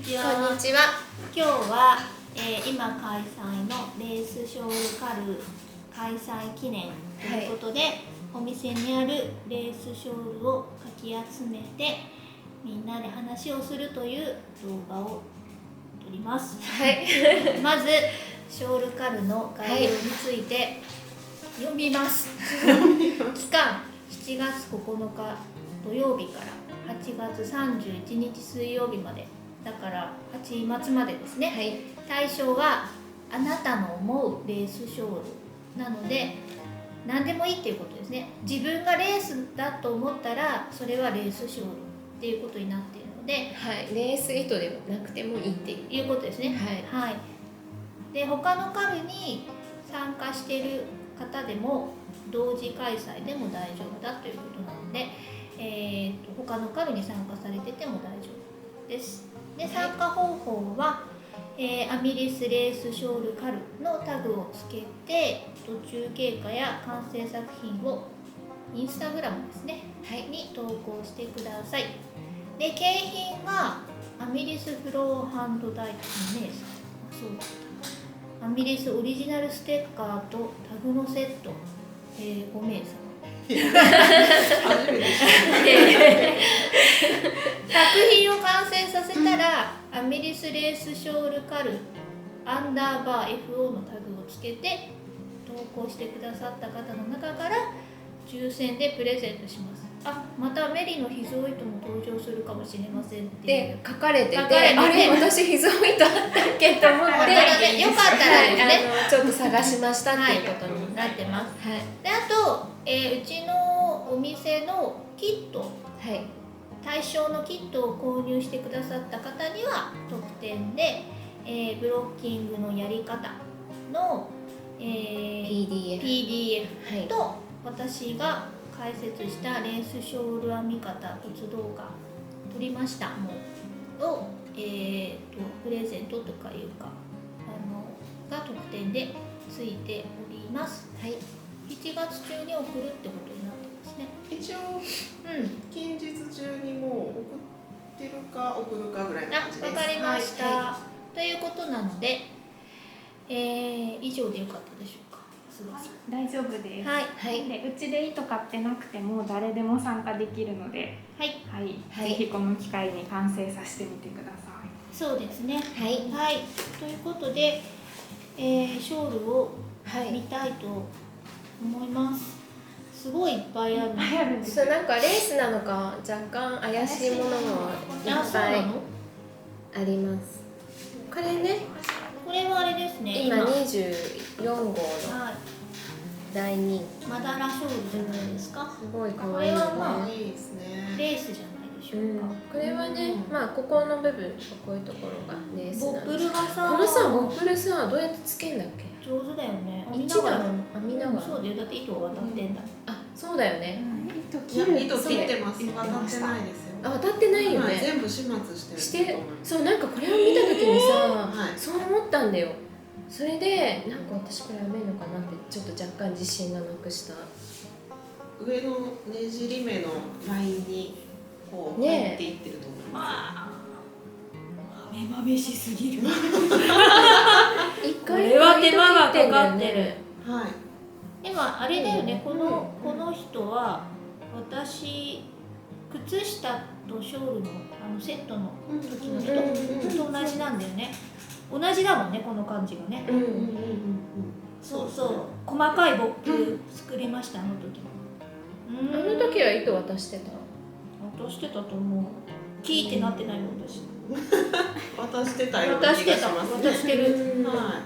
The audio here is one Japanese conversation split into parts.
ちは。こんにちは。今日は、今開催のレースショールカル開催記念ということで、お店にあるレースショールをかき集めてみんなで話をするという動画を撮ります。はい。まずショールカルの概要について読みます。期間7月9日土曜日から8月31日水曜日まで、だから8月末までですね。はい。対象はあなたの思うレースショールなので、何でもいいっていうことですね。自分がレースだと思ったらそれはレースショールっていうことになっているので、はい。レース意図ではなくてもいいっていうことですね。はい。はい。で、他のカルに参加している方でも同時開催でも大丈夫だということなので、他のカルに参加されてても大丈夫です。で、参加方法は、アミリスレースショールカルのタグをつけて、途中経過や完成作品をインスタグラムですね、はい、に投稿してください。で、景品がアミリスフローハンドダイ2名様、そうだった、アミリスオリジナルステッカーとタグのセット、5名様。作品を完成させたら、アミリスレースショールカルアンダーバー FO のタグをつけて投稿してくださった方の中から抽選でプレゼントします。あ、またメリの秘蔵糸も登場するかもしれませんっていうで書かれてて、あれ私秘蔵糸あったっけと思って、よかったらですね、ちょっと探しましたっていうことになってます。はい。で、あと、うちのお店のキット、はい。対象のキットを購入してくださった方には特典で、ブロッキングのやり方の、PDF と、私が解説したレースショール編み方コツ動画撮りましたものを、プレゼントとかいうかが特典でついております。はい。7月中に送るってことになってますね。一応、近日中にもう送ってるか送るかぐらいの感じです。わかりました、はということなので、以上でよかったでしょうか。大丈夫です。はい。はい。で、うちで糸買ってなくても誰でも参加できるので、はいはい、はいぜひこの機会に完成させてみてください。そうですね。はい。はい。ということで、ショールをはい見たいと思います。すごいいっぱいある。あるんですそう、よ。なんかレースなのか若干怪しいものもいっぱいあります。これね、これはあれですね。今24号のはい。第2。マダラショールじゃないですか。すごい可愛いよこれはまあね。いいですね。レースじゃないでしょうか。これはね、まあここの部分、こういうところがレースボップなんです。ルがさ、このさ、ボップルさ、どうやってつけんだっけ？上手だよね。編みな1がら。段編みながら。そうだよ。だって糸が渡ってんだ。あ、そうだよね。糸いや、切る糸切ってます。言って渡ってました。ないですよ。あ、渡ってないよはい、ね。全部始末してる。してる。そう、なんかこれを見た時にさ、はいそう思ったんだよ。それで、なんか私これ編めるのかなってちょっと若干自信がなくした。上のねじり目のラインにこう入っていってると思いま目まべしすぎる。一これは手間がかかってる。す。はい。でもあれだよね、この人は私靴下とショールのセットの時の人と同じなんだよね。同じだもんね、この感じがね。そうそう、細かいボップ作りました、あの時も。あの時は糸渡してた。渡してたと思う。キーってなってないもん私。渡してたような渡してた、気がします渡してる。は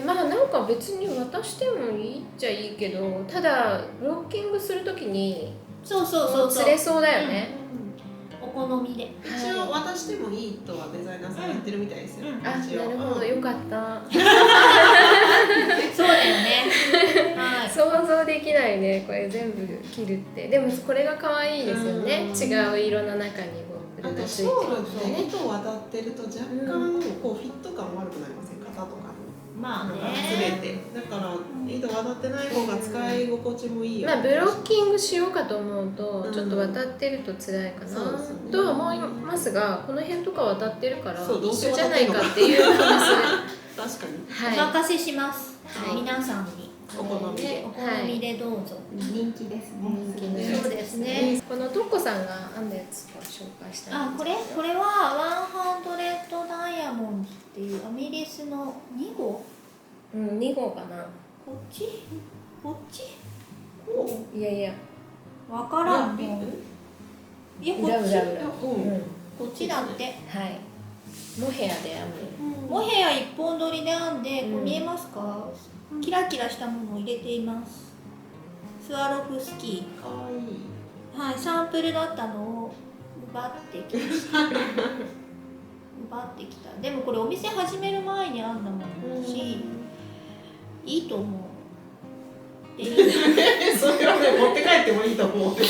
まあなんか別に渡してもいいっちゃいいけど、ただブロッキングするときにそうそうそうそう。釣れそうだよね。お好みで。い。一応渡してもいいとはデザイナーさん言ってるみたいですよ。あ、なるほど、よかった。そうだよね。はい。想像できないね、これ全部切るって。でもこれが可愛いですよね。違う色の中にボップあルがついてとショールるって糸を渡ってると若干こうフィット感悪くなりません？肩とかの。まあのがずれね。て、だから糸渡ってない方が使い心地もいいよ、まあブロッキングしようかと思うと、うんちょっと渡ってると辛いかな、そうですねとは思いますが、この辺とか渡ってるからそうどうせ一緒じゃないかっていう気がする。確かにはお任せします。はい皆さんにお好みでお好みでどうぞ。人気ですね。人気のやつそうですね。このトッコさんが編んだやつを紹介したいあ、これは100ダイヤモンドっていうアミリスの2号。うん2号かな。こっち？こっち？いやいやわからん。いやいやこっち。裏裏裏、うんこっちだって。はいモヘアで編む。モヘア一本取りで編んで、こうんれ見えますか？キラキラしたものを入れています。スワロフスキー。かわいい。はい、サンプルだったのを奪ってきました。奪ってきた。でもこれお店始める前に編んだものだし、いいと思う。でいいそれはね持って帰ってもいいと思う。はい、も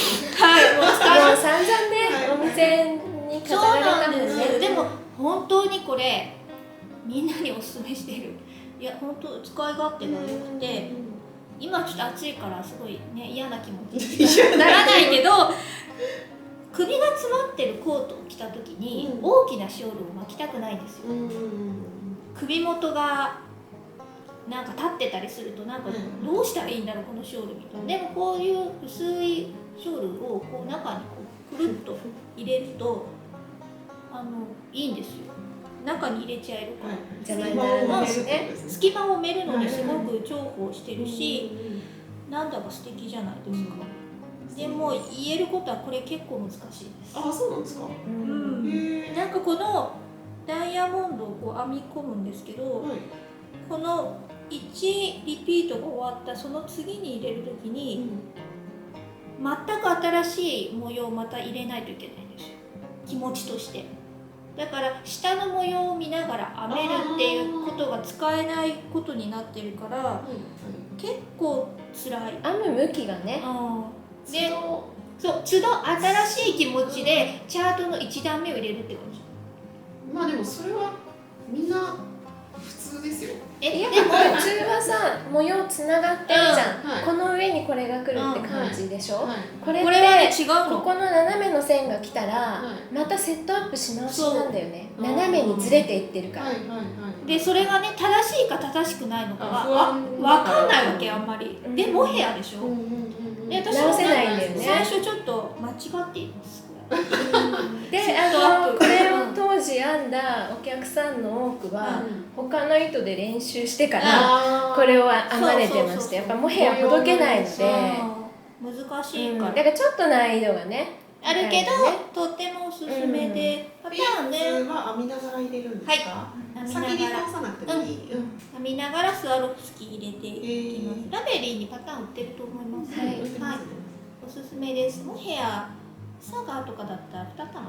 うもう散々ね、お店にそう飾られなんでたもんね。す。でも本当にこれみんなにおすすめしてる。いや本当使い勝手が良くて、今ちょっと暑いからすごいね嫌な気持ちにならないけど、首が詰まってるコートを着た時にうん大きなショールを巻きたくないんですよ。うん首元がなんか立ってたりするとなんかうんどうしたらいいんだろうこのショールみたいな。でもこういう薄いショールをこう中にこうくるっと入れるといいんですよ。中に入れちゃえるから。邪魔にならないしね。隙間を埋めるのにすごく重宝してるし、なんだか素敵じゃないですか。でも言えることはこれ結構難しいです。あ、そうなんですか。うんへえ。なんかこのダイヤモンドをこう編み込むんですけど、はい。この1リピートが終わったその次に入れるときに、全く新しい模様をまた入れないといけないんですよ、気持ちとして。だから下の模様を見ながら編めるっていうことが使えないことになってるから結構つらい。編む向きがね。で、そう都度新しい気持ちでチャートの1段目を入れるって感じ。まあでもそれはみんな普通ですよ。でも普通はさ模様つながってるじゃん、はいこの上にこれが来るって感じでしょ、はい。これってこれはね違うの。ここの斜めの線が来たら、はいまたセットアップし直しなんだよね。そう斜めにずれていってるから、はいはいはい。でそれがね正しいか正しくないのかあ不は安分かんないわけあんまり。うんでモヘアでしょ。うんうんうんうん。で私直せないんだよね最初ちょっと間違っています。でセットアップこれを当時編んだお客さんの多くは、他の糸で練習してからこれを編まれてまして、やっぱモヘアほどけないので、難しいから、だからちょっと難易度がねあるけど、ねとってもおすすめで、パタビーンねーツは編みながら入れるんですか？編み先にながら通さなくてもいい。編みながらスワロフスキー入れていきます。ラベリーにパターン売ってると思います。はいはい、おすすめです。モヘアサガーとかだったら2玉か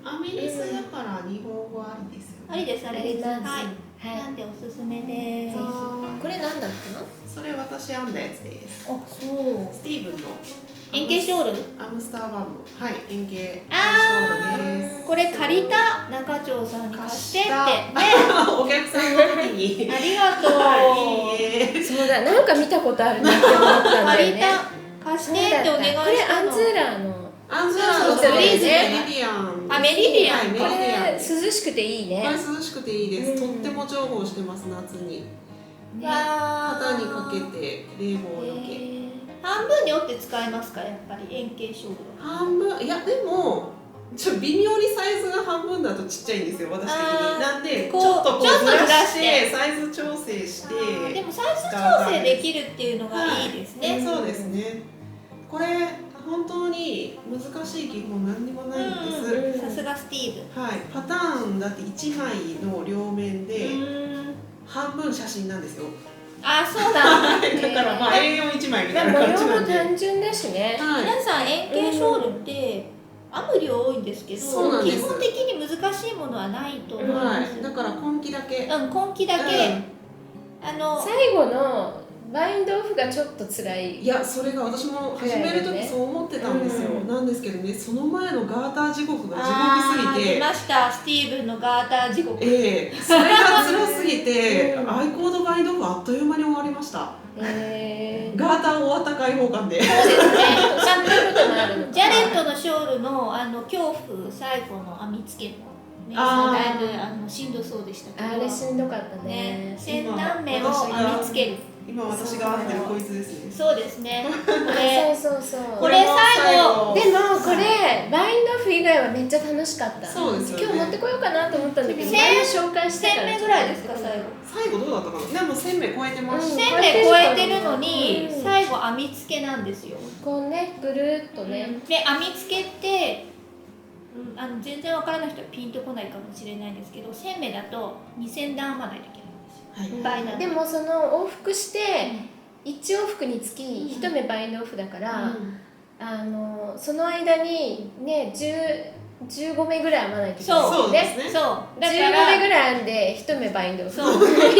な。アメリスだから日本語ありですよね。ありですありです。ありますはい。はいなんでおすすめです。これなんだっそれ私編んだやつです。あ、そう。スティーブンの円形ショール。アムスターバム。はい、円形シあョールです。これ借りた中長さんに貸してってね。お客さんの時に。ありがとう。はいけ？そうだ、なんか見たことあるなって思ったんだ借りよね。た貸してってお願いしたの。これアンズーラーのアンズラーのそうそうメリそうディアン。あメリディアンはい、メリこディアンれ涼しくていいね。これ涼しくていいです。うんとっても重宝してます夏に。わー肩にかけて冷房よけ。半分に折って使えますか、やっぱり円形ショールは。半分いやでも微妙にサイズが半分だとちっちゃいんですよ私的あーに。なんでちこうょっとこうちょっとずらずらししててサイズ調整して。でもサイズ調整できるっていうのがいいですね。そうですね。これ本当に難しい技法何にもないんです。うんさすがスティーブ。はい、パターンだって1枚の両面でん。半分写真なんですよ。あ、そうだ。だからまあ A41 枚みたいな模感じ様もなんで。単純だしね。はい。皆さん円形ショールって編む量多いんですけど、そうなんです基本的に難しいものはないと思います。はい。だから根気だけ。根気だけ、うんあの最後のバインドオフがちょっと辛い。いや、それが私も始める時そう思ってたんですよ、なんですけどね、その前のガーター地獄が地獄すぎて、出ましたスティーブンのガーター地獄。それが辛すぎて、アイコードバインドオフあっという間に終わりました。ガーター終わった開放感で。そうですね。そんなこともあるの。ジャレットのショールの恐怖最後の編み付けもね、だいぶしんどそうでしたけど。あれしんどかったね。先端面を編み付ける。今私が編んでるこいつですね。そうですね。これ最後。でもこれバインドオフ以外はめっちゃ楽しかった。そうですよね。今日持ってこようかなと思ったんだけど、紹介してから。1000名ぐらいですか最後。最後どうだったかな。でも1000名超えてました。1000名超えてるのに最後編み付けなんですよ。こうね、ぐるっとね。で編み付けって全然わからない人はピンとこないかもしれないんですけど、1000名だと2000段編まないといけないんですよ。倍なんで。でもその往復して1往復につき1目バインドオフだから、その間にね15目ぐらい編まないといけないそうですね。そうだから15目ぐらい編んで1目バインドオフみ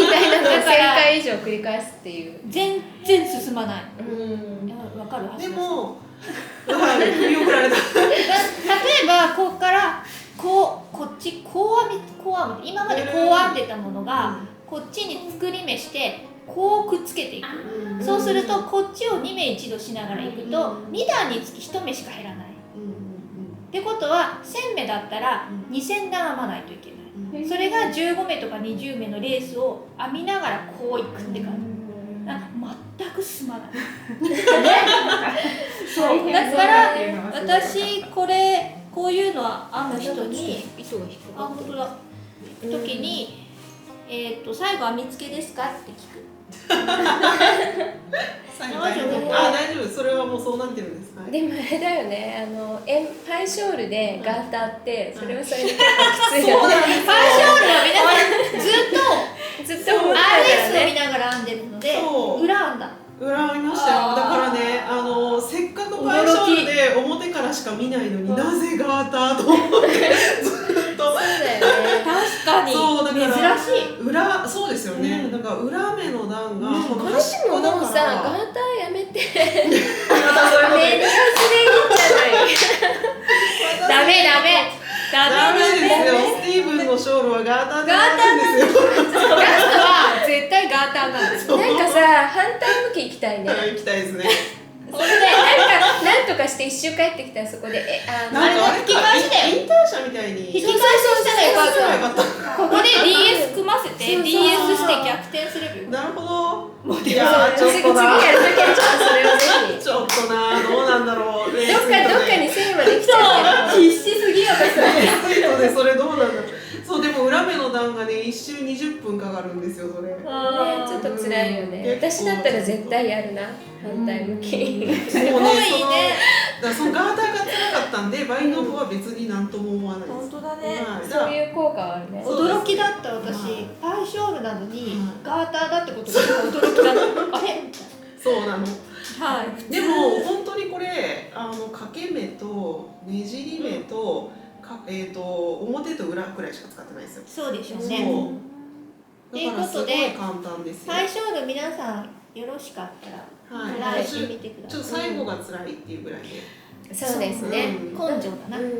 たいなのを1000回以上繰り返すっていう。全然進まない。わかるはず。でも首を振られた。例えばここからこっちこう編み今までこう編んでたものがこっちに作り目してこうくっつけていく。そうするとこっちを2目一度しながらいくと2段につき1目しか減らない。ってことは1000目だったら2000段編まないといけない。それが15目とか20目のレースを編みながらこういくって感じ。全く進まない。そうだから私こういうのは編む人に糸が引っかかってる時に最後編み付けですかって聞く。大丈夫。それはもうそうなってるんです。でもあれだよね、パイショールでガーターってそれはそれで結構きついよね。パイショールは皆さんずっと RS を見ながら編んでるので裏編んだ。裏編みましたよ。だからね、せっかくパイショールで表からしか見ないのになぜガーターと思ってずっと。そうだよね。確かに珍しい。そうですよね。なんか裏目の段がこのこれ端っこだももうさ、から。ガーターやめて。またそういうことメリハスでいいんじゃない。ダメダメですよ。スティーブンのショールはガーターでやるんですよ。ラストは絶対ガーターなんです。なんかさ、反対向き行きたいね。行きたいですね。それでなんとかして一周帰ってきたらそこでなんかあれ引き返しだよ。インター車みたいに引き返ししたらよかった。た。ここで DS 組ませて DS して逆転すればよ。なるほど。次いやちょっ次とな。やるときはちょっとそれをぜひちょっとな、どうなんだろう。どっかに線まで来ちゃうけど必死すぎよ私。スイートでそれどうなんだろう。そうでも裏目の段がね一周20分かかるんですよそれ。ちょっと辛いよね。私だったら絶対やるな、反対向き。すごいね。そのガーターが辛かったんでバインドオフは別になんとも思わないです。本当だね。そういう効果はあるね。驚きだった私。パイショールなのにガーターだってことが驚きだった。あれ？そうなの。はい。でも本当にこれ掛け目とねじり目と表と裏くらいしか使ってないですよ。そうでしょうね。だからすごい簡単ですよ。パイショール皆さんよろしかったらトライしてみてください。ちょっと最後が辛いっていうぐらいで。そうですね。根性だな。最後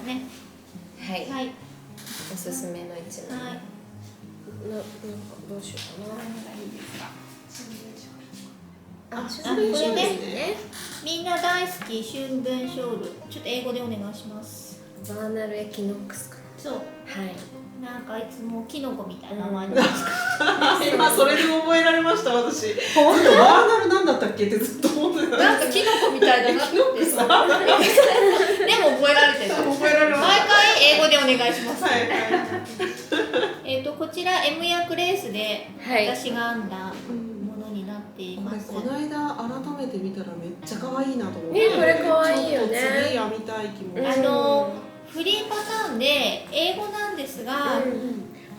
ね。はい。はい。おすすめの一枚。はい。どうしようかな。何がいいですか。これね。みんな大好き春分ショール。ちょっと英語でお願いします。バーナルエキノックスか。そう。はい。なんかいつもキノコみたいな名前なんですか。今それで覚えられました私。本当バーナルなんだったっけってずっと思ってた。なんかキノコみたいだなって。でも覚えられてる。覚えられます。毎回英語でお願いします。はいはい。こちら M 役レースで私が編んだものになっています。この間改めて見たらめっちゃ可愛いなと思って。ね、これ可愛いよね。次編みたい気も。フリーパターンで英語なんですが、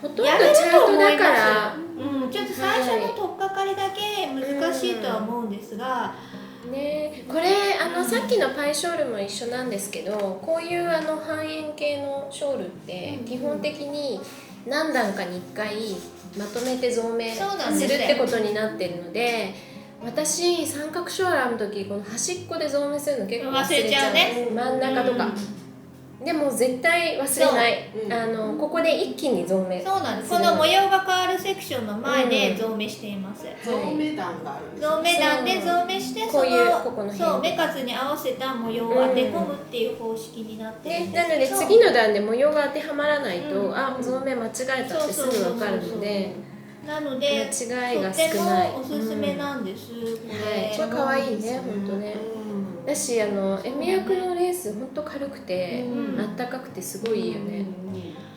ほとんどチャートだから、ちょっと最初の取っかかりだけ難しいとは思うんですが、ね、これさっきのパイショールも一緒なんですけど、こういう半円形のショールって基本的に何段かに1回まとめて増銘すそうなんでするってことになってるので、私三角ショール編む時この端っこで増銘するの結構忘れちゃう忘れちゃうね真ん中とか、でも絶対忘れない、そうここで一気に増銘そうなんです。この模様が変わるセクションの前で増銘しています。増目段があるんですよ増目段で増銘して、こういうここの辺そう目数に合わせた模様を当て込むっていう方式になってるんね、なのでそう次の段で模様が当てはまらないと、うんあ、増銘間違えたってすぐ分かるので、なので間違いがとて少ない。もおすすめなんです、これ。はい、これ可愛いね、本当ね。だしM役のレース本当軽くて、うんあったかくてすごいいいよね。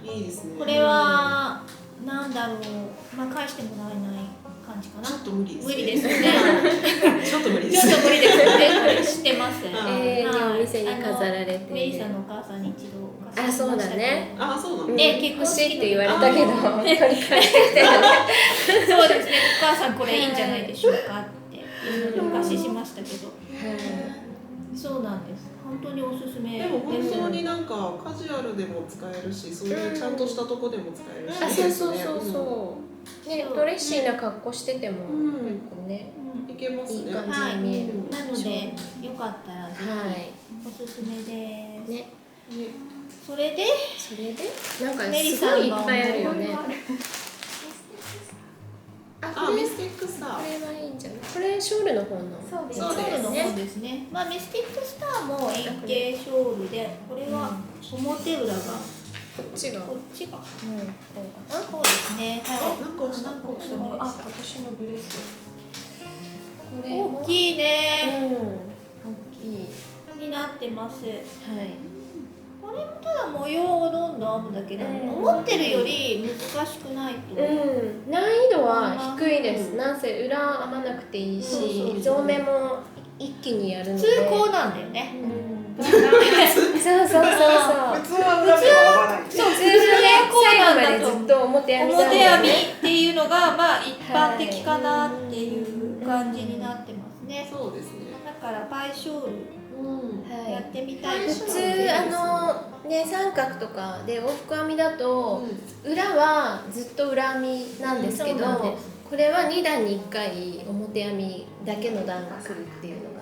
いいですね。これはなんだろう、まあ返してもらえない感じかな。ちょっと無理です。無理ですよね。ちょっと無理です。ちょっと無理ですよね。これ知ってます。永遠にお店に飾られてメイいるさんのお母さんに一度貸あ、そうしてもらいましたけどだね。あ、そうなの。ね結婚欲しい式って言われたけど、あ取り返してきたよね。そうですね。お母さんこれいいんじゃないでしょうかっていうのでお貸ししましたけど。そうなんです。本当におすすめ。でも本当になんかカジュアルでも使えるし、そういうちゃんとしたとこでも使えるし。あ、そういいですねそうそうそう。ね、ドレッシーな格好しててもうん結構ね、いけますね。いい感じはい。に見える。なのでよかったらぜはひおすすめです。い。ね、それでそれでなんかメリすごいいっさんがぱいあるよね。あ、あ、これミスティックスター。これはいいんじゃない。これショールの方の。そうですそうですショールの方ですね。まあミスティックスターも円形ショールで、これは表裏がこっちが。こっちがこうかな。そうですね。はなんか押した。なんか押したあ、私のブレスこれい。大きいね。うん。大きい。になってます。はい。これもただ模様をどんどん編むだけで、思ってるより難しくないと。うん、難易度は低いです。なんせ裏編まなくていいそうそうし、増銘も一気にやるので。普通こうなんだよね。そうそうそうそう。普通は裏では合わない。そう、普通ね、こう最後まなんだとでずっと表編みなん表だよね。編みっていうのがまあ一般的かなっていう感じになってますね。そうですね。だからパイショールはいやってみたい普通ね、三角とかで往復編みだと、うん裏はずっと裏編みなんですけど、そうなんですこれは2段に1回表編みだけの段が来るっていうのが、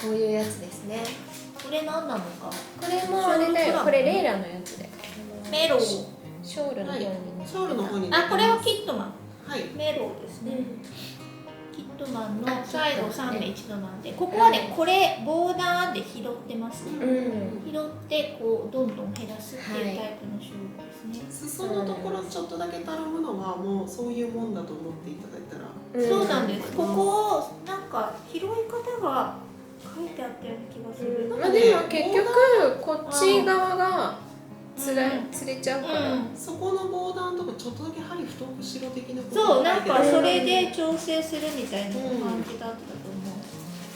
こういうやつですね。これ何なのか。これもあれだよ、これレイラのやつでメロウ。ショールの方にね、ショールの方に。あ、これはキットマン。はい。メロウですね。キットマンのあ最後3目一度なんで、ここはね、これボーダーで拾ってますね。うん、拾ってこうどんどん減らすっていうタイプのショールですね。裾のところちょっとだけたるむのはもうそういうもんだと思っていただいたら。そうなんです。ここをなんか拾い方が書いてあったような気がする。まあでも結局こっち側がつれちゃうから、そこのボーダーのとこちょっとだけ針太く白的なことそう、なんかそれでで調整するみたいな感じだったと思う。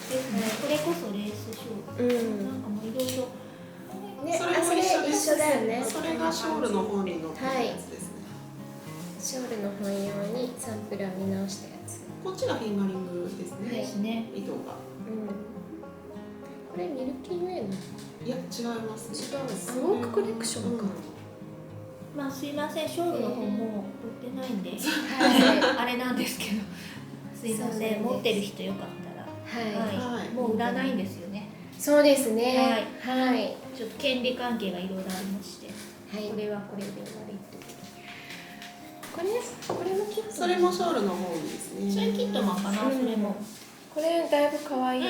ですね。これこそレースショール。なんかもういろいろ。ね、それも一緒です。一緒だよね。それがショールの方に載ってるやつですね。ショールの本用にサンプル編み直したやつ。こっちがフィンガリングですね。ですね。糸が。これミルキーウェイのいや違いますね。違う。ウォークコレクションか。まあすいません、ショールの方も売ってないんで、あれなんですけど、すいません、持ってる人よかったら、はい。はい、もう売らないんですよね。そうですね。はい。ちょっと権利関係がいろいろありまして、はい。これはこれで終わりと。これもキット。それもショールの方ですね。それキットマンかな、それも。これだいぶ可愛い。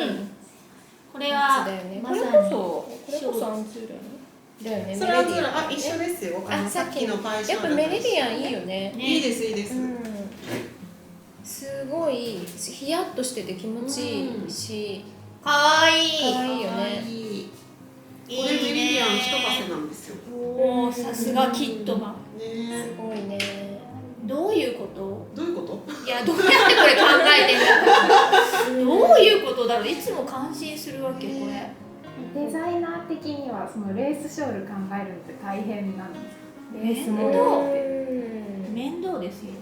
これはまさにこれこそアンズーラだよね。それは一緒ですよ。さっきのパイショール。やっぱメレディアンいいよね。いいですいいです。すごいヒヤッとしてて気持ちいいし、かわいい。可愛いよね。これメレディアン一稼なんですよ。おお、さすがキットマン。ね。すごいね。どういうこと？どういうこと？いや、どうやってこれ考えてんだろう。どういうことだろう。いつも感心するわけこれ。デザイナー的にはそのレースショール考えるのって大変なんですか？レースモードって面倒ですよ。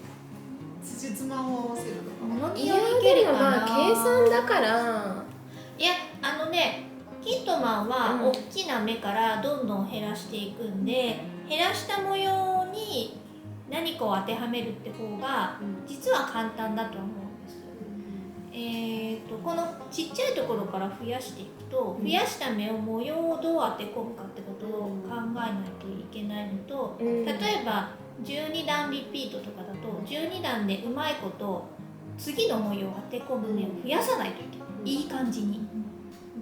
辻褄を合わせるのか。ものにいやよりけるでもかな。まあ計算だから。いや、キットマンは大きな目からどんどん減らしていくんで、減らした模様にに何かを当てはめるって方が実は簡単だと思うんです。このちっちゃいところから増やしていくと、増やした模様をどう当て込むかってことを考えないといけないのと、例えば12段リピートとかだと12段でうまいこと次の模様を当て込む目を増やさないといけない、いい感じに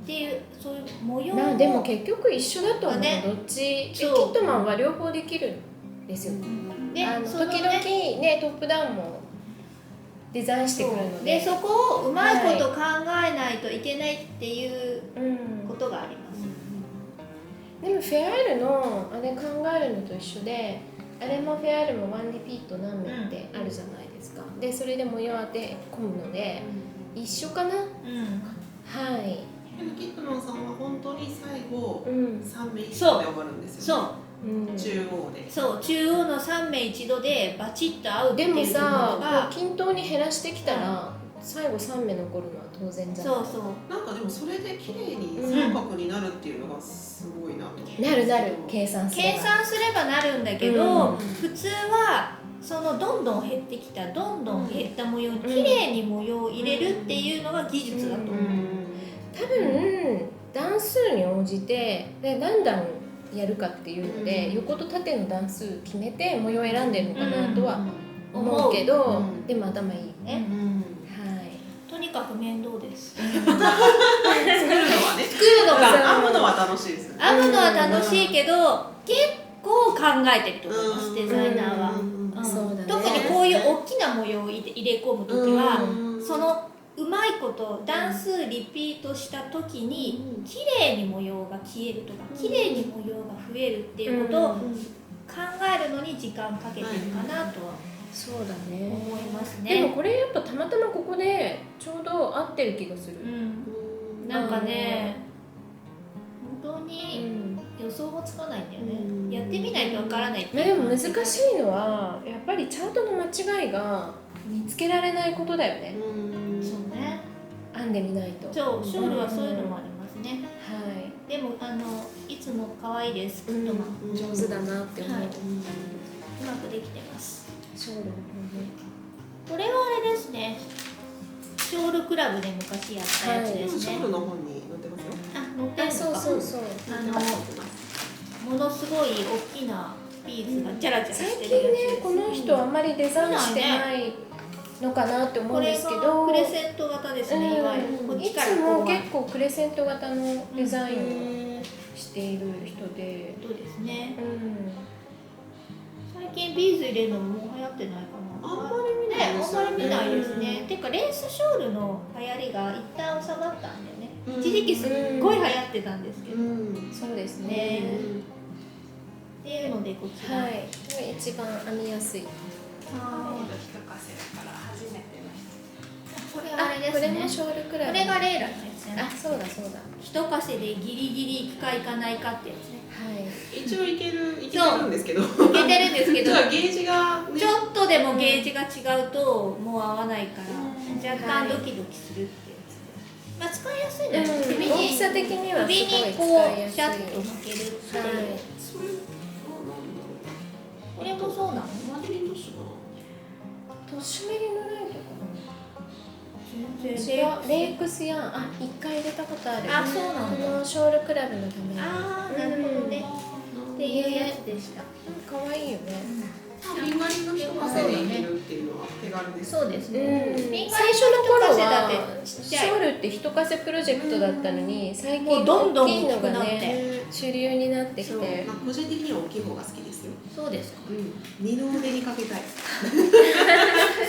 っていう、そういう模様をでも結局一緒だと思う、ね、どっちキそうットマンは両方できるんですよ、で時々ねトップダウンもデザインしてくるので、そこをうまいこと考えないといけないっていうことがあります、でもフェアールのあれ考えるのと一緒で、あれもフェアールもワンリピート何名ってあるじゃないですか、でそれで模様当て込むので、一緒かな、はい。でもキットマンさんは本当に最後、3名一そう度で終わるんですよね。中央で。そう、中央の3名一度でバチッと合うってでもいうところさ、が、均等に減らしてきたら、最後3名残るのは当然じゃん。そうそうなんかでもそれで綺麗に三角になるっていうのがすごいなと思って。なるなる、計算すれば。計算すればなるんだけど、普通はそのどんどん減ってきたどんどん減った模様に綺麗に模様を入れるっていうのが技術だと思う、多分段数に応じてで何段やるかっていうので、横と縦の段数決めて模様を選んでるのかなとは思うけど、でも頭いいね、はい。とにかく面倒です作るのはね。作るのが編むのは楽しいですよね。編むのは楽しいけど、結構考えてると思います、デザイナーは、そうだね。特にこういう大きな模様を入れ込むときは、そのうまいこと段数リピートした時に綺麗に模様が消えるとか綺麗に模様が増えるっていうことを考えるのに時間かけてるかなとはそうだね、思いますでもね。これやっぱたまたまここでちょうど合ってる気がする、なんかね、本当に予想もつかないんだよね、やってみないとわからないっていうでも難しいのはやっぱりチャートの間違いが見つけられないことだよね、そうね、編んでみないと。そうショールはそういうのもありますね、はいでもいつも可愛いです、キットマン、上手だなって思う、はいうまくできてます。ショールの方ね。これはあれですね、ショールクラブで昔やったやつですね、ショールの本に載ってますよ。乗ってるのか、そうそうそう、ものすごい大きなピースがジャラジャラ最して近ねるやつです、この人あんまりデザインしてないのかなって思うんこれですけど、がクレセント型ですね、いわゆるこっいちからつもこう結構クレセント型のデザインをしている人で、そうですね、うん、最近ビーズ入れるのも流行ってないかな、あんまり見ないですよね。あんまり見ないですね、てかレースショールの流行りが一旦収まったんだよね、一時期すっごい流行ってたんですけど、そうですねね。っていうのでこちら、はい、これ一番編みやすい。これはあれですね、これもショールクラブ。これがレイラのやつやね、あ、そうだそうだ。一稼でギリギリ行くか行かないかってやつね、はい。一応いけるんですけど。いけてるんですけど実はゲージがね。ちょっとでもゲージが違うともう合わないから若干ドキドキするってやつで、まあ使いやすいね、首に大きさ的にはすごい首にこ使いやすい。うシャッと巻けるっていう、それどうなんだろう。これもそうなの？マデリンドッシュかトシメリのライトか全な。違う、レイクスやん。あ、一回入れたことある。あ、そうなんだ。このショールクラブのために。あー、なるほどね、っていうやつでした。可愛いよね。な。フィンガリング一汗でいけるっていうのは手軽です。そうですね、最初の頃はちっシちゃいョールって一稼プロジェクトだったのに、最も近うどんどん大きいのが大きくなってね主流になってきそう、て。まあ個人的には大きい方が好きですよ。そうですか、二の腕にかけたい。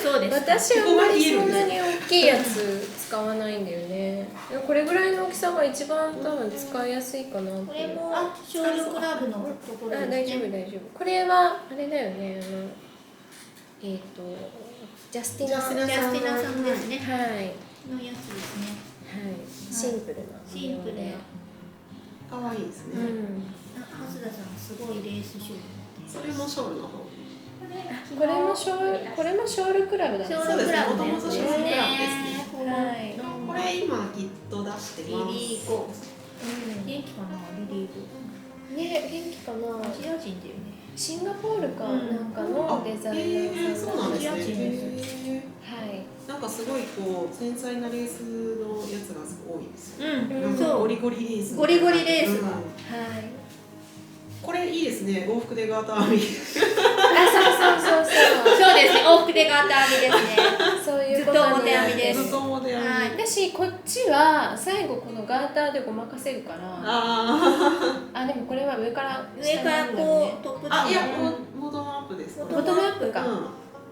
そうですか、私はあんまりそんなに大きいやつ使わないんだよね。これぐらいの大きさが一番多分使いやすいかなって。これもショールクラブのところですね。大丈夫大丈夫。これはあれだよね、ジャスティナジャスティナさんですね、はい、はい、のやつですね。シンプルなシンプルな。可愛いですね。蓮田さんすごいレースショール。それもショールの方。これもショールクラブだね。ショールクラブのやつですね。はい。これ今きっと出してリます。リーゴー。元気かなリリーゴー。ね、元気かな。アジア人だよね。シンガポールかなんかのデザイナーさんそうなんですアジア人ね。はいなんかすごいこう繊細なレースのやつがすごい多いですよ。うん、ゴリそゴリレース。ゴリゴリレースがはいこれいいですね。往復でガーター編み。あそううそうですね、往復でガーター編みですね。そういうことになってずっと表編みですずっと表編み。はいだしこっちは最後このガーターでごまかせるからあでもこれは上から上から下なんだよこねうトップあ。あ、いや、うボトムアップです。ボトムアップか、うん。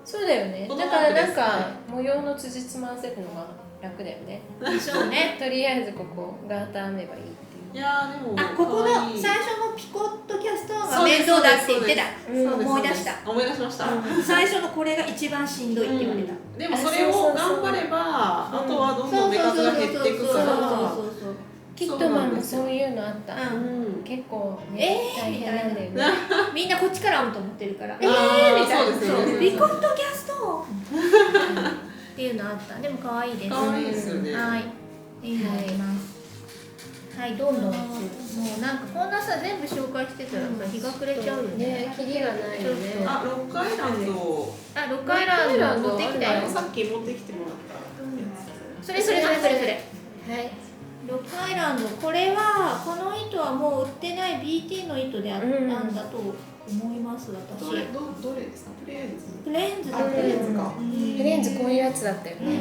そうだよねボトだからムアップですなんか模様の辻褄合わせるのが楽だよねそうね。とりあえずここガーター編めばいいっていやーでもあ、ここの可愛い最初のピコットキャストが面倒だって言ってた。そうです思い出した。思い出しました。最初のこれが一番しんどいって言われた。でもそれを頑張れば、あとはどんどん目数が減っていくから。そうそうそう。キットマンもそういうのあった、うん結構ね、大変なんだよねみんなこっちから編むと思ってるから。みたいな。みたいな。そうですよね。ピコットキャストっていうのあった。でも可愛いです。可愛いですよね。はい。いいのあります。はい、どんどん。もうなんかこんなさ全部紹介してたらさ日が暮れちゃうよね。ねキリがないよねあ、ロックアイランド。あ、ロックアイランド持ってきたよ。さっき持ってきてもらったそれそれそれそれそれ。はいロックアイランド、これはこの糸はもう売ってない BT の糸であったんだと思います、やつ。私。どれですか？プレーンズ。プレーンズだあ、プレーンズか。フレンズこういうやつだったようね、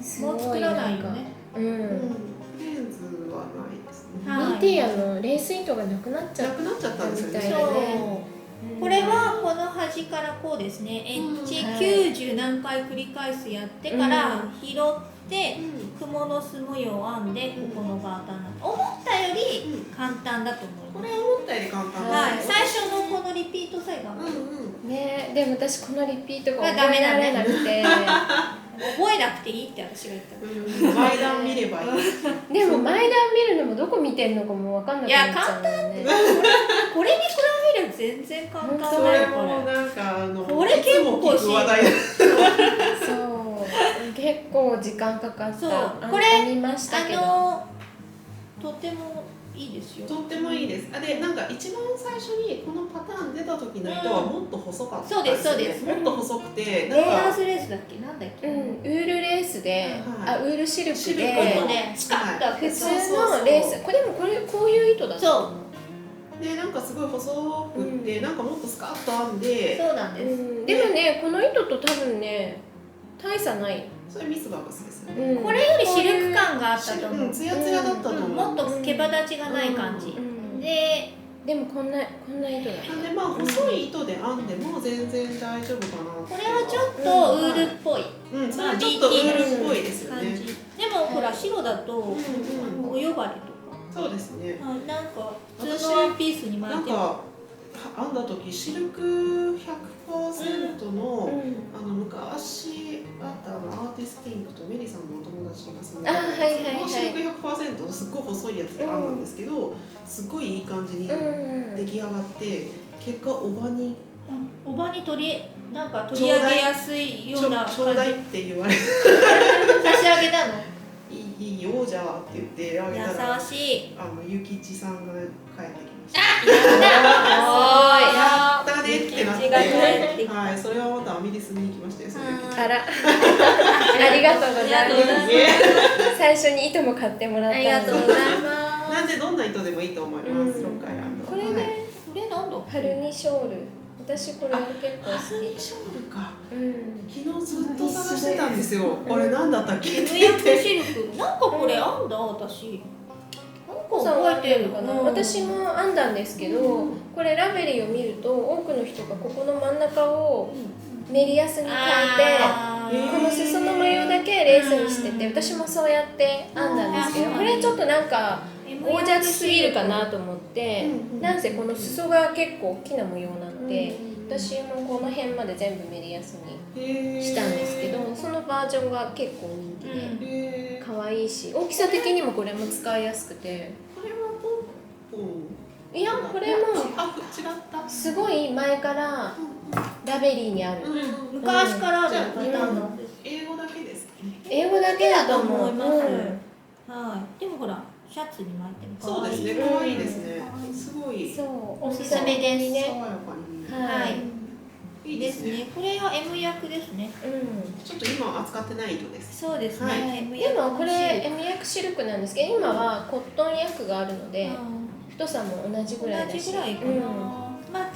ん。すもう作らないよね。うん、プレーンズはないですね。はい BT レース糸がなくなっちゃっなくなっちゃったんですよね。みたいそうなね。これはこの端からこうですね。エッジ90何回繰り返すやってから拾って蜘蛛の巣模様を編んでここのガーターな思ったより簡単だと思います。これ思ったより簡単はい、です。最初のこのリピートさえ頑張る。ねでも私このリピートががダメだね覚えられなくて覚えなくていいって私が言ったの。毎段見ればいい。でも前段見るのもどこ見てんのかも分かんなくなっちゃうんだよねこれに比べれば全然簡単それだよこれ。もなんかこれ結構いつも聞く話題だ。そう結構時間かかったそうあこれ編みましたけどとてもいいですよ。とってもいいです。あでなんか一番最初にこのパターン出た時の糸はもっと細かったんですよね。そうですそうですもっと細くてレなんかーヤースレースだっけなんだっけ。うん、ウールレースで、はいウールシルクシルクでここねスカッと開け普通て。のレースこういう糸だったそでなんかすごい細くって、なんかもっとスカッと編んで、そうなんです。うん、でもねこの糸と多分ね大差ない、それミスバブスですよね。うんこれよりシルク感があったと思う。ツヤツヤだったと思う。もっと毛羽立ちがない感じ。うんで、でもこんな糸だなんでまあ細い糸で編んでも全然大丈夫かな。これはちょっとウールっぽいうん、それはちょっとウールっぽいですよね。感じ。でもほら白だとうんお呼ばれとか。そうですね。はい、なんか普通のワンピースに巻ても。ないんか編んだ時シルク 100% の、昔あったアーティスティンクとメリさんのお友達が住んでたんですけど、シルク 100% のすっごい細いやつで編んだんですけど、すっごいいい感じに出来上がって結果おばにおばになんか取り上げやすいような感じ。ちょうだいって言われて差し上げたの。いいよじゃあって言ってあげたら優しい。ゆきちさんが帰ってきました。ややったねってなって、ゆきちが帰ってきたはい、それはまたアミリスに行きましたよ。その時あらありがとうございありがとうございまます最初に糸も買ってもらったんでありがとうございます。なんでどんな糸でもいいと思います。ロックアイランド。これね、はいこれなんだ。春にショール私これ結構好ハニーショールか。きうん昨日ずっと探してたんですよ。これなんだったっけって無薬言って。シルク。なんかこれあんだ私。なんかさん覚えてるかな、うん私も編んだんですけど、これラベリーを見ると多くの人がここの真ん中をメリヤスに変えてあーこの裾の模様だけレースにしてて私もそうやって編んだんですけどこれちょっとなんかオージャスすぎるかなと思ってなんせこの裾が結構大きな模様なんで私もこの辺まで全部メリヤスにしたんですけどそのバージョンが結構人気で可愛いし大きさ的にもこれも使いやすくてこれはポンポン。いやこれもあ、違った。すごい前からラベリーにある昔からあるパターンなんです。英語だけですかね。英語だけだと思う思います。うんはい。でもほらシャツに巻いても可愛い。そうですね。可愛いですね。すごいそうおすすめですね爽やかに見えはいいいですね。これは M 役ですね。ちょっと今は扱ってない糸です。そうですね、はい M でもこれシル M 薬シルクなんですけど、今はコットン薬があるので、ク太さも同じぐらいだし、同じぐらいかな、うんまあ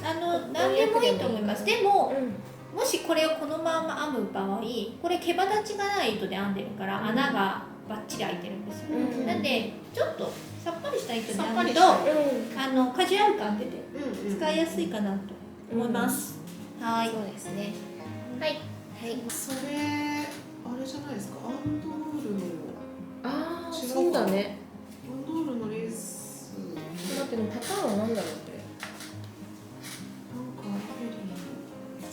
何でもいいと思います。でもうんもしこれをこのまま編む場合、これ毛羽立ちがない糸で編んでるからうん穴がバッチリ開いてるんですよ、うんなんでちょっとさっぱりした糸でさっぱ編むとりしたカジュアル感出てうんうん使いやすいかなと思います、はいそうですね。はいはい。それあれじゃないですか。アンドールのああ、違うかそうだね。アンドールのレースだけどパターンは何だろうこれ。なんか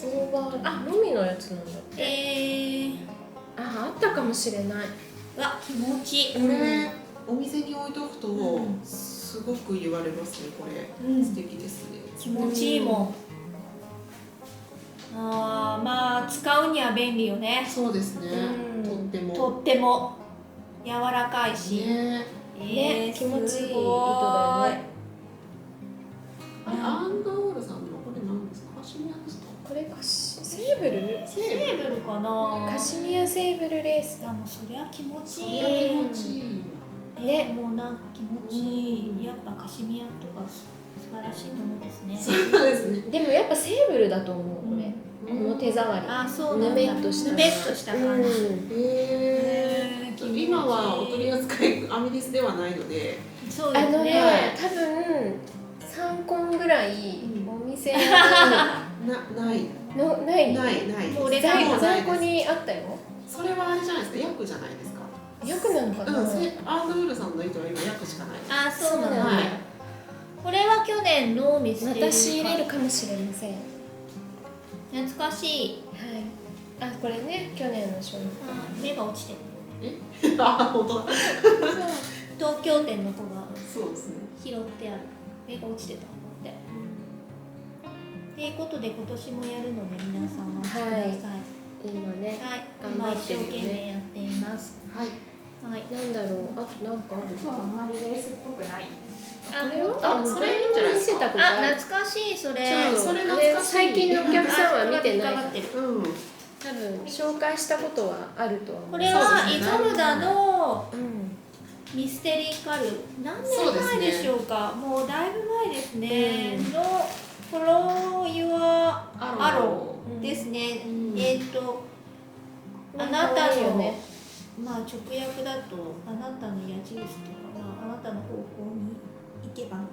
オーバー、あ、ロミのやつなんだって。あったかもしれない。わ気持ちいい、これお店に置いとくとうんすごく言われますね。これうん素敵ですね。気持ちいいもん、まあ使うには便利よね。そうですね。うんとっても。とっても柔らかいし、ね。ね気持ちいいすごい糸だよね。あれアンドールさんのこれ何ですか。カシミヤですか。これセーブル？セーブルかな。カシミヤセーブルレースだ。もうそりゃ気持ちそいい。れは気持ちいい。ね。もうなんか気持ちいい。やっぱカシミヤとか素晴らしいものですね。そうですね。でもやっぱセーブルだと思うこれ。この手触り。あ、そうなんだ。ぬめっとした。ぬめっとした感じ。今はお取り扱いアミリスではないので。そうですね。多分3コぐらいお店にないないない。もう俺在庫にあったよ。それはあれじゃないですか。ヤクじゃないですか。ヤクなのかな。アンドウールさんの糸は今ヤクしかない。あ、そうなんだ。はいこれは去年のミステリー。また仕入れるかもしれません。懐かしい。はい。あ、これね、去年の商品。目が落ちてる。あ、本当だ。東京店の子がそうですね。拾ってある。目が落ちてたので。ということで今年もやるので皆さんお待ちください。いいのね。はい。頑今一張ってるよね生懸命やっています。はい。はい。なんだろう。あとなんかある。そうあんまりレースっぽくない。あ、これはあそれいいんじゃないですか見せたことある。懐かしいそれ。それあ懐かしい最近のお客さんは見てない。あ、ってる。うん。多分紹介したことはあるとは思う。これはイゾルダのうん。ミステリーカル何年前でしょうか。もうだいぶ前ですね。うんのFollow Your ア Arrow ですね。うんあなたの、いいよね。まあ直訳だとあなたの矢印とか、まあ、あなたの方向に行けばみ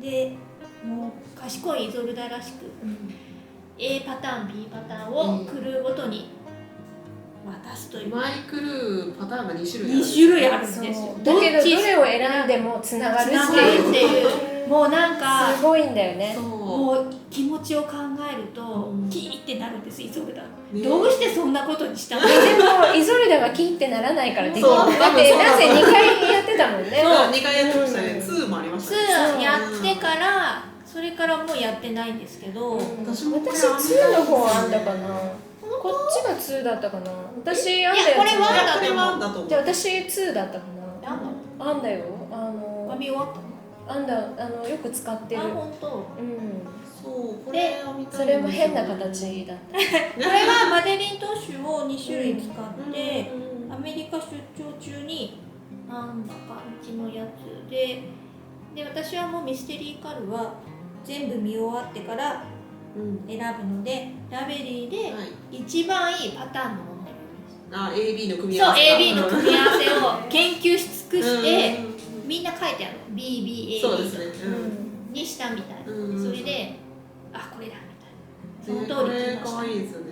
たいな。でもう賢いイゾルダらしく、A パターン B パターンをクルーごとに渡すという、マイクルーパターンが2種類2種類あるんそうですよ。だけどどっちれを選んでもつながるつながるっていうもうなんかすごいんだよね。そう。もう気持ちを考えると、うんキーってなるんですイゾルダ、ねどうしてそんなことにしたのでもイゾルダはキーってならないからできる。そうだってなぜ2回やってたもんね。そう2回やってましたね。うん2もありまし2たね。やってからそれからもうやってないんですけど、私もこれ私2の方編んだかな。こっちが2だったかな。私編んだやつ。いやこれいはやこれはあんだと思う。じゃあ私2だったかな。なんだ編んだよ。編み終わったの編んだよく使ってる。あ、本当。うん。そうこれを見たいんですよね。それも変な形だった。これはマデリン・トッシュを2種類使って、うんアメリカ出張中になんだ感じのやつで私はもうミステリーカルは全部見終わってからうん選ぶのでラベリーではい。一番いいパターンのものをあ AB の組み合そうわせ。 AB の組み合わせを研究し尽くしてうんみんな書いてある BBAB そうですね。にしたみたいな、うんそれであこれだみたいなねその通りこれ来ました可愛いですよね。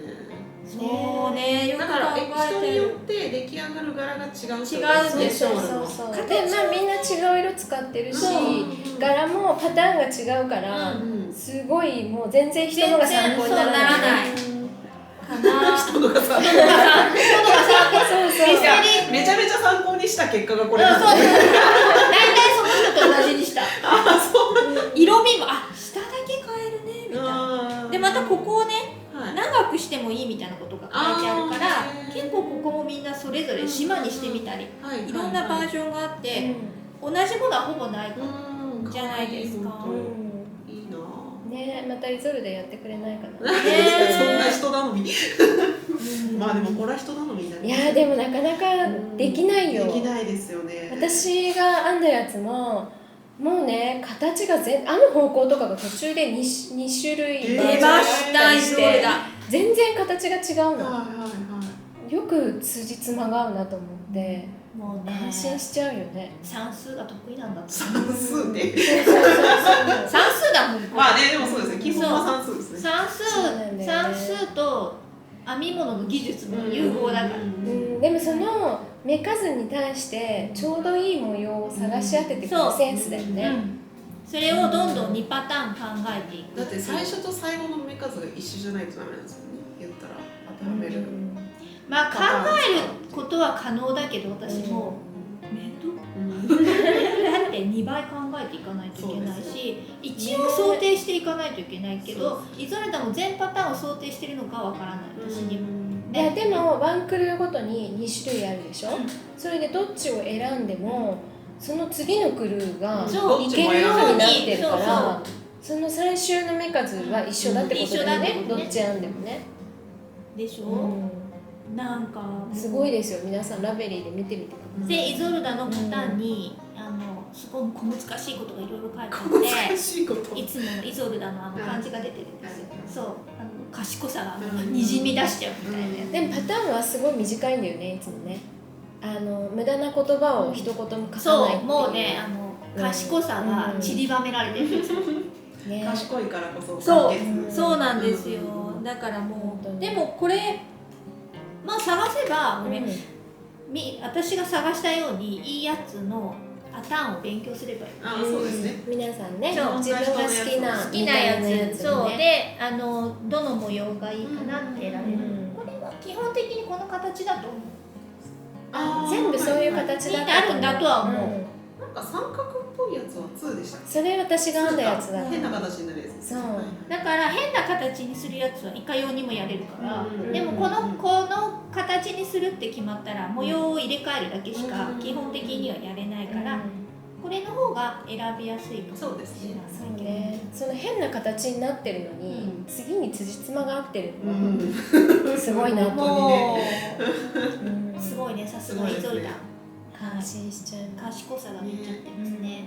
そうねよく考だから人によえてるって出来上がる柄が違う人違うんですそうねショールのそうそう。で、まあみんな違う色使ってるしそう、柄もパターンが違うから、うんすごいもう全然人のが参考にならない。全然そうならないかな人のがさ、そうそう。めちゃめちゃ参考にした結果がこれうん、なんそうでです大体その人と同じにしたあ、そう。色味もあ下だけ変えるねみたいなでまたここをねはい長くしてもいいみたいなことが書いてあるからあー結構ここもみんなそれぞれ島にしてみたりはいいろんなバージジョンがあって同じものはほぼないョンじゃないですかいいなぁ。ね、ね、またイゾルダやってくれないかな。そんな人頼みまあでもこれは人頼みになります。いやでもなかなかできないよ。できないですよね。私が編んだやつももうね、形が編む方向とかが途中で 2種類出ましたイゾルダ。全然形が違うの。はいはいはい。よく辻褄が合うなと思ってもうね安心しちゃうよね。算数が得意なんだって。算数ね。算数だもん。まあね、でもそうですね。基本は算数ですね。算数と編み物の技術の融合だから。でもその目数に対してちょうどいい模様を探し当ててくるセンスだよね。それをどんどん2パターン考えていく。だって最初と最後の目数が一緒じゃないとダメなんですよね。言ったら当てはめる。まあ考えることは可能だけど、私も面倒。だって2倍考えていかないといけないし、一応想定していかないといけないけど、イゾルダも全パターンを想定してるのかわからない私にも。いやでもワンクルーごとに2種類あるでしょ、それでどっちを選んでもその次のクルーがいけるようになってるから、その最終の目数は一緒だってことだよね、どっち選んでもね。でしょ、なんかすごいですよ、皆さんラベリーで見てみてください。でイゾルダのパターンに、すごい小難しいことがいろいろ書いてあって難しいこと。いつものイゾルダの漢字が出てるんですよ。そう賢さがにじみ出しちゃうみたいなやつ。でもパターンはすごい短いんだよね、いつもね。無駄な言葉を一言も書かないっていう。そうもうね賢さが散りばめられてるんですよ。ね、賢いからこそそうなんですよ。だからもうでもこれまあ探せば私が探したようにいいやつのパターンを勉強すればいい。あ、そうですね。皆さんね、そう自分が好きなやつ、そうね、でどの模様がいいかなって選べる。これは基本的にこの形だと思う。全部そういう形だったあるんだとは思う。なんか三角っぽいやつは2でしたっけ？それ私が編んだやつだ。変な形になるやつ。そう。だから変な形にするやつはいかようにもやれるから、でもこの形にするって決まったら模様を入れ替えるだけしか基本的にはやれないから、これの方が選びやすいかもしれないけどね。その変な形になってるのに、次に辻褄が合ってるのすごいなと思う。すごいね、さすがイゾルダ。安心しちゃう。賢さが出ちゃってますね。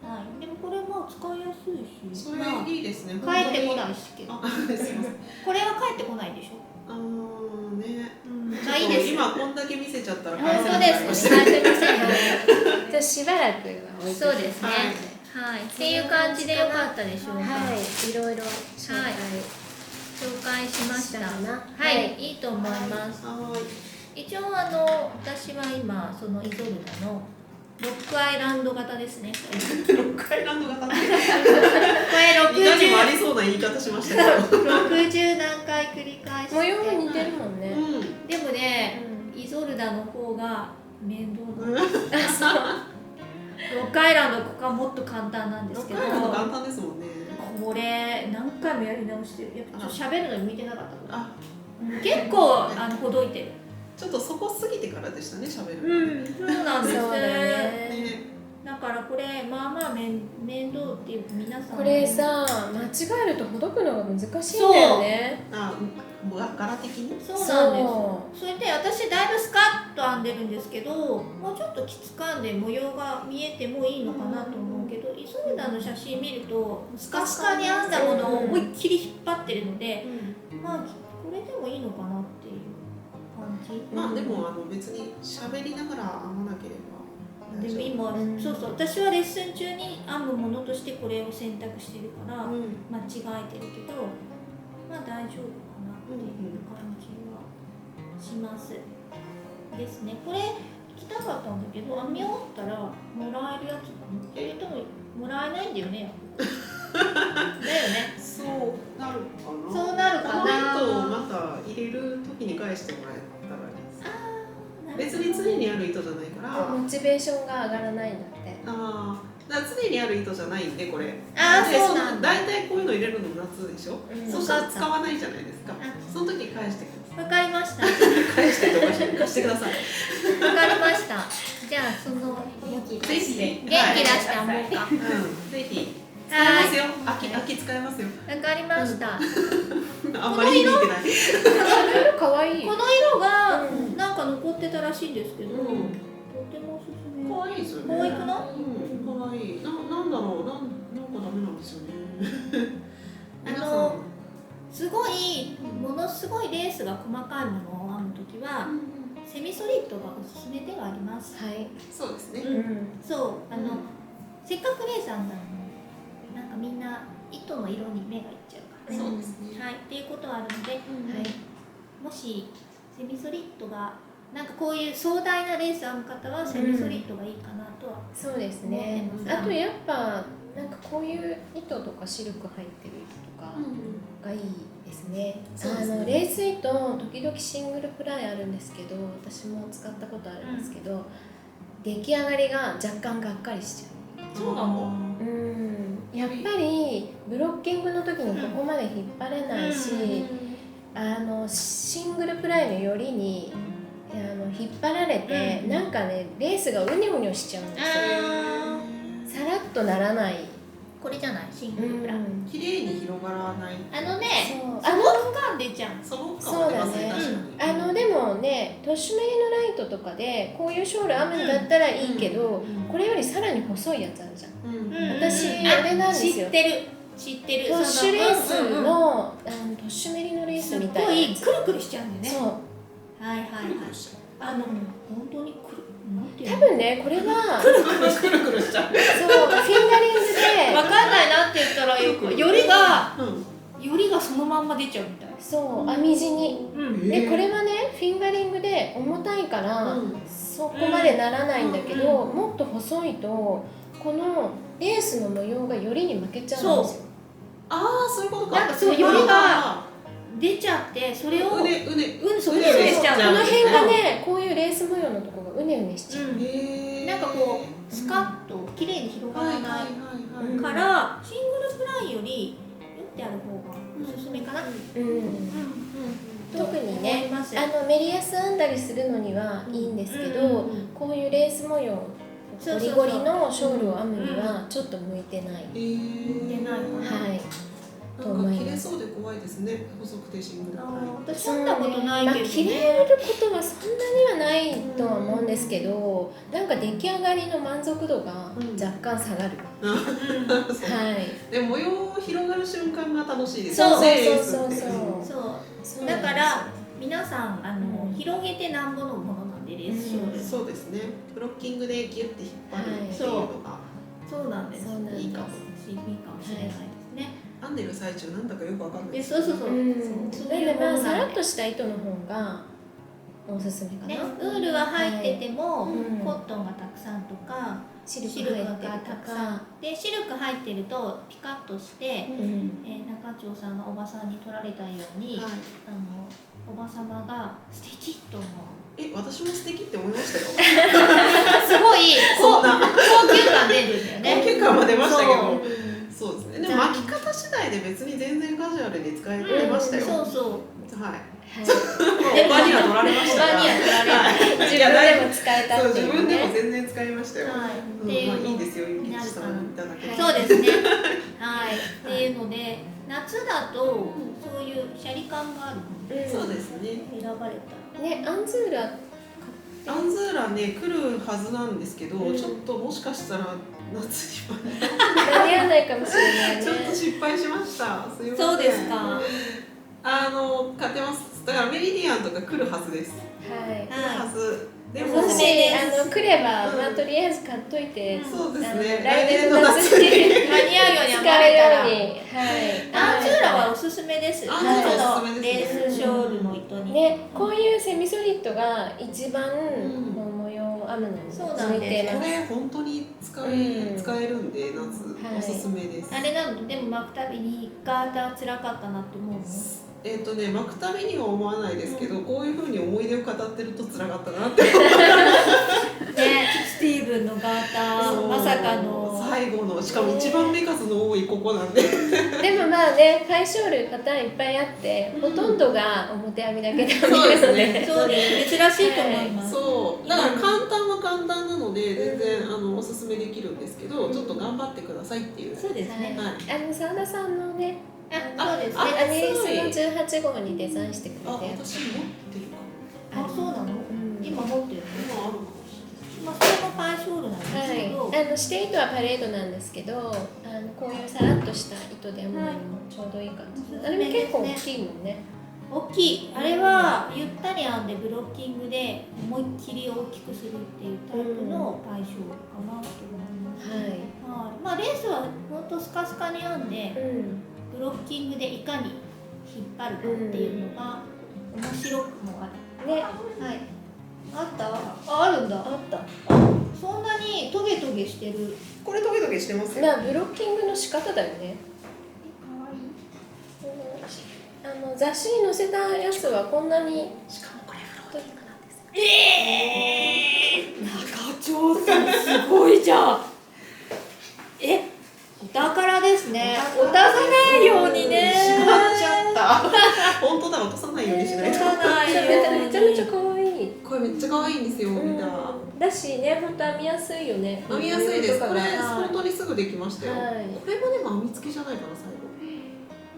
はい。でもこれも使いやすいし、それいいですね。帰ってこないしけど。これは帰ってこないでしょ。ね。いいです。今こんだけ見せちゃったら本当ですね。返せません。じゃあしばらくは置いて。そうですね。はい。っていう感じでよかったでしょうか。はい。いろいろ紹介しました。はい。いいと思います。一応私は今そのイゾルダのロックアイランド型ですね。ロックアイランド型って。これ60もありそうな言い方しましたけど。60何回繰り返して。模様も似てるもんね。でもね、イゾルダの方が面倒な。ロックアイランドはもっと簡単なんですけど。ロックアイランド簡単ですもんね。これ何回もやり直してる。やっぱ喋るのに向いてなかった。結構ほどいてる。ちょっとそこ過ぎてからでしたね、喋る。そうなんですね。だからこれまあまあ面倒っていう皆さんこれさ間違えるとほどくのが難しいんだよね。柄的に。そうなんです。それで私だいぶスカッと編んでるんですけど、もうちょっときつかんで模様が見えてもいいのかなと思うけど、イゾルダの写真見るとスカスカに編んだものを思いっきり引っ張ってるので、まあこれでもいいのかなっていう感じ。まあでも別に喋りながら編まなければ。でも今、そうそう、私はレッスン中に編むものとしてこれを選択してるから、間違えてるけど、まあ大丈夫かなっていう感じはしますですね。これ聞きたかったんだけど、編み終わったらもらえるやつかな。それとももらえないんだよね。だよね。そうなるかな。そうなるかな。この糸をまた入れる時に返してもらえたらいいです。別に常にある糸じゃないからモチベーションが上がらないんだって。だから常にある糸じゃないんでこれ。そうなんだ。大体こういうの入れるの夏でしょ。そうしたら使わないじゃないですか。その時返してください。わかりました。返してとか貸してください。わかりました。じゃあそのぜひ元気出して編もうか。ぜひ使えますよ。秋使えますよ。わかりました。あんまり響いてない。可愛い。この色がうんなんか残ってたらしいんですけど、とうんてもおすすめ。可愛いですよね。可愛くない？可愛い。なんだろう、なんかダメなんですよね。皆さんすごいものすごいレースが細かいものを編むときは、セミソリッドがおすすめではあります。はい。そうですね。そうせっかくレース編んだのになんかみんな糸の色に目がいっちゃうからね。そうですね。はいっていうことはあるので、はい。もしセミソリッドがなんかこういう壮大なレース編む方はセミソリッドがいいかなとは。そうですね。思ってますあとやっぱなんかこういう糸とかシルク入ってる糸とかがいいですね。そうですねレース糸時々シングルプライあるんですけど、私も使ったことあるんですけど、出来上がりが若干がっかりしちゃう。そうなの？やっぱりブロッキングの時にここまで引っ張れないし、シングルプライのよりに引っ張られて、なんかねレースがうにょうにょしちゃうんですよ。さらっとならない。これじゃないシングルプラン。綺麗に広がらない。そう素朴感出ちゃう。素朴感そうだは出ますね。ね。確かに。でもねトッシュメリのライトとかでこういうショール編むんだったらいいけど、これよりさらに細いやつあるじゃん。私あれなんですよ。知ってる。トッシュレースのトッシュメリのレースみたいなやつ。すっごいくるくるしちゃうんだよね。そう。はいはいはい。本当にくる。多分ねこれはくるくるしちゃう。そうフィンガリングでわかんないなって言ったらよりがうん。よりがそのまんま出ちゃうみたい。そう編み地に。でこれはねフィンガリングで重たいからそこまでならないんだけど、もっと細いとこのレースの模様がよりに負けちゃうんですよ。ああ、そういうことか。なんかそうよりが出ちゃってそれをうねそううねしちゃう。この辺がねこういうレース模様のところがうねうねしちゃう。なんかこうスカッと綺麗に広がらないかい。らシングルプラインより打ってある方がおすすめかな。特にねメリヤス編んだりするのにはいいんですけど、こういうレース模様ゴリゴリのショールを編むにはちょっと向いてない。向いてないかな。はい。なんか切れそうで怖いですね。細くてシングルプライン。私編んだことないけどね。切れることはそんなにはないとは思うんですけど、なんか出来上がりの満足度が若干下がる。はい。で模様広がる瞬間が楽しいです。そう。だから皆さん広げてなんぼのものなんでレースショール。そうですね。ブロッキングでギュッて引っ張るっていうのがそうなんです。いいかも。いいかもしれないですね。編んでる最中なんだかよくわかんない。そう。でまあさらっとした糸の方がおすすめかな。ウールは入っててもコットンがたくさんとかシルシルクがたくさんでシルク入ってるとピカッとして中町さんのおばさんに取られたようにおばさまが素敵と思う。私も素敵って思いましたよ。すごい高級感出るんだよね。高級感は出ましたけど。そうですね。でも巻き方次第で別に全然カジュアルに使えてましたよ。はい。バニラ取られましたから。自分でも使えたっていうね。自分でも全然使いましたよ。いいですよ、ゆきちさんいただけて。そうですね。はい。っていうので夏だとそういうシャリ感がある。そうですね。選ばれた。ね、アンズーラね来るはずなんですけど、ちょっともしかしたら夏に間に合わないかもしれないね。ちょっと失敗しました。すいません。そうですか。買ってます。だからメリディアンとか来るはずです。はい。来るはず。でもし来ればとりあえず買っといて。そうですね。来年の夏に間に合うように編まれたら。はい。アンズーラはおすすめです。夏のレースショールの糸に。ね、こういうセミソリッドが一番模様を編むのに向いてます。これ本当に使えるんで夏おすすめです。あれなのでも巻くたびにガーター辛かったなって思うの。巻くたびには思わないですけど、こういう風に思い出を語ってると辛かったなって思う。ね、スティーブンのガーターまさかの最後のしかも一番目数の多いここなんで。でもまあね、ハイショールパターンいっぱいあって、ほとんどが表編みだけで編めるので、そうです。珍しいと思います。そう。だから簡単は簡単なので全然おすすめできるんですけど、ちょっと頑張ってくださいっていう。そうですね。はい。澤田さんのね、そうですアね。ネリスの18号にデザインしてくれあ、たやつ。私持ってるかも。あ、そうなの？今持ってるね。今あるかもしまあそれもパイショールなんですけど、指定糸はパレードなんですけど、こういうさらっとした糸で編むのにもちょうどいい感じ。あれも結構大きいもんね。大きい。あれはゆったり編んでブロッキングで思いっきり大きくするっていうタイプのパイショールかなと思います。はい。はい。まあレースは本当スカスカに編んで、ブロッキングでいかに引っ張るかっていうのが面白くもある。ね。はい。あった？あるんだ。あった。そんなにトゲトゲしてる。これトゲトゲしてますよ。まあブロッキングの仕方だよね。雑誌に載せたやつはこんなに。しかもこれフローティングなんですよ。中条さんすごいじゃん。お宝ですね。落とさないようにね。しまっちゃった。本当だ、落とさないようにしないと。落とさないように。めちゃめちゃ可愛い。これめっちゃ可愛いんですよ、見た。だしね、本当編みやすいよね。編みやすいです。これは本当にすぐできましたよ。はいこれもでも編み付けじゃないかな、最後。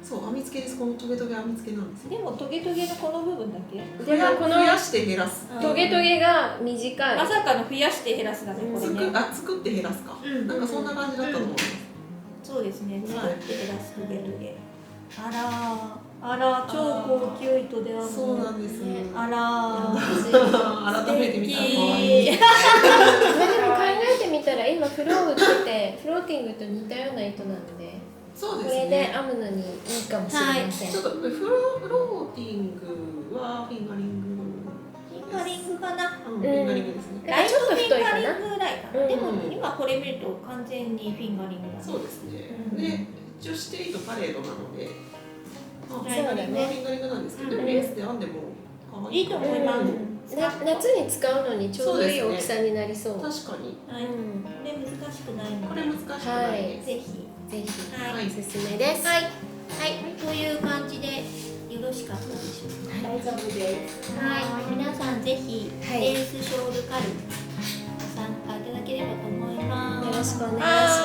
そう、編み付けです。このトゲトゲ編み付けなんですよ。でもトゲトゲのこの部分だけ。でもこの増やして減らす。トゲトゲが短い。まさかの増やして減らすだね、これね。作って減らすか。なんかそんな感じだったと思います。そうですね。作って減らすトゲトゲ。あら、超高級糸である。そうなんですね。あら、改めて見たら可愛い。でも考えてみたら今フロー売っててフローティングと似たような糸なので、そうこれでですね。編むのにいいかもしれません。ちょっとフローティングはフィンガリング。フィンガリングかな。フィンガリングですね。ライトフィンガリンちょっと太いかなグぐらいかな。でも今これ見ると完全にフィンガリングだね。そうですね。で、一応指定糸パレードなので、フそうィンガだねリングはフィンガリングなんですけど、レースで編んでも可愛い。いいと思います。夏に使うのにちょうどいい大きさになりそう。確かに。はい。これ難しくないので。これ難しくないです。ぜひ。ぜひはい。おすすめです。はい。という感じでよろしかったでしょうか。大丈夫です。はい。皆さんぜひはいレースショールカルご参加いただければと思います。よろしくお願いします。